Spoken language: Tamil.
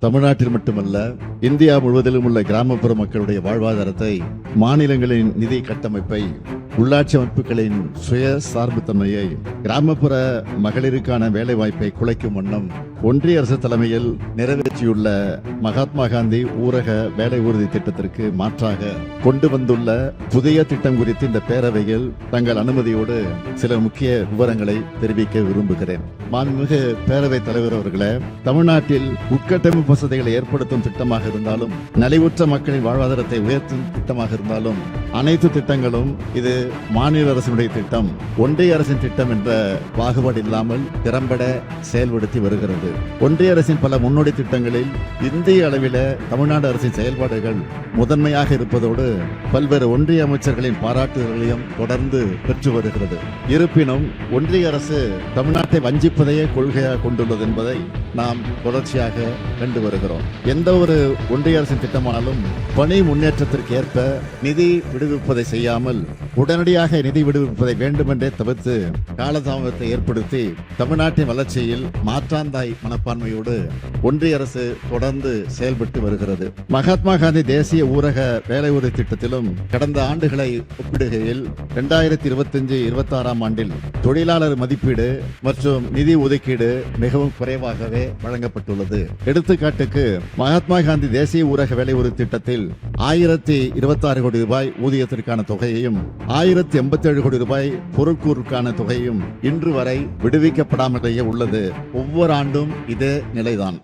தமிழ்நாட்டில் மட்டுமல்ல இந்தியா முழுவதிலும் உள்ள கிராமப்புற மக்களுடைய வாழ்வாதாரத்தை, மாநிலங்களின் நிதி கட்டமைப்பை, உள்ளாட்சி அமைப்புகளின் சுய சார்புத்தன்மையை, கிராமப்புற மகளிருக்கான வேலை வாய்ப்பை குலைக்கும் வண்ணம் ஒன்றிய அரசு தலைமையில் நிறைவேற்றியுள்ள மகாத்மா காந்தி ஊரக வேலை உறுதி திட்டத்திற்கு மாற்றாக கொண்டு வந்துள்ள புதிய திட்டம் குறித்து இந்த பேரவையில் தங்கள் அனுமதியோடு சில முக்கிய விவரங்களை தெரிவிக்க விரும்புகிறேன். மாண்புமிகு பேரவைத் தலைவர் அவர்களே, தமிழ்நாட்டில் உட்கட்டமைப்பு வசதிகளை ஏற்படுத்தும் திட்டமாக இருந்தாலும், நலிவுற்ற மக்களின் வாழ்வாதாரத்தை உயர்த்தும் திட்டமாக இருந்தாலும், அனைத்து திட்டங்களும் இது மாநில அரசினுடைய திட்டம், ஒன்றிய அரசின் திட்டம் என்ற பாகுபாடு இல்லாமல் திறம்பட செயல்படுத்தி வருகிறது. ஒன்றிய அரசின் பல முன்னோடி திட்டங்களில் இந்திய அளவில் தமிழ்நாடு அரசின் செயல்பாடுகள் முதன்மையாக இருப்பதோடு பல்வேறு ஒன்றிய அமைச்சர்களின் பாராட்டுகளையும் தொடர்ந்து பெற்று வருகிறது. இருப்பினும் ஒன்றிய அரசு தமிழ்நாட்டை வஞ்சிப்பதையே கொள்கையாக கொண்டுள்ளது என்பதை நாம் தொடர்ச்சியாக கண்டு வருகிறோம். எந்த ஒரு ஒன்றிய அரசின் திட்டமானாலும் பணி முன்னேற்றத்திற்கு ஏற்ப நிதி விடுவிப்பதை செய்யாமல் உடனடியாக நிதி விடுவிப்பதை வேண்டுமென்றே தவிர்த்து காலதாமதத்தை ஏற்படுத்தி தமிழ்நாட்டின் வளர்ச்சியில் மாற்றாந்தாய் மனப்பான்மையோடு ஒன்றிய அரசு தொடர்ந்து செயல்பட்டு வருகிறது. மகாத்மா காந்தி தேசிய ஊரக வேலை உறுதி திட்டத்திலும் கடந்த ஆண்டுகளை ஒப்பிடுகையில் 2025-26 ஆண்டில் தொழிலாளர் மதிப்பீடு மற்றும் நிதி ஒதுக்கீடு மிகவும் குறைவாகவே வழங்கப்பட்டுள்ளது. எடுத்துக்காட்டுக்கு, மகாத்மா காந்தி தேசிய ஊரக வேலை உறுதி திட்டத்தில் 1026 கோடி ரூபாய் ஊதியத்திற்கான தொகையையும் 1087 கோடி ரூபாய் பொருட்கூறுக்கான தொகையும் இன்று வரை விடுவிக்கப்படாமலேயே உள்ளது. ஒவ்வொரு ஆண்டும் இதே நிலைதான்.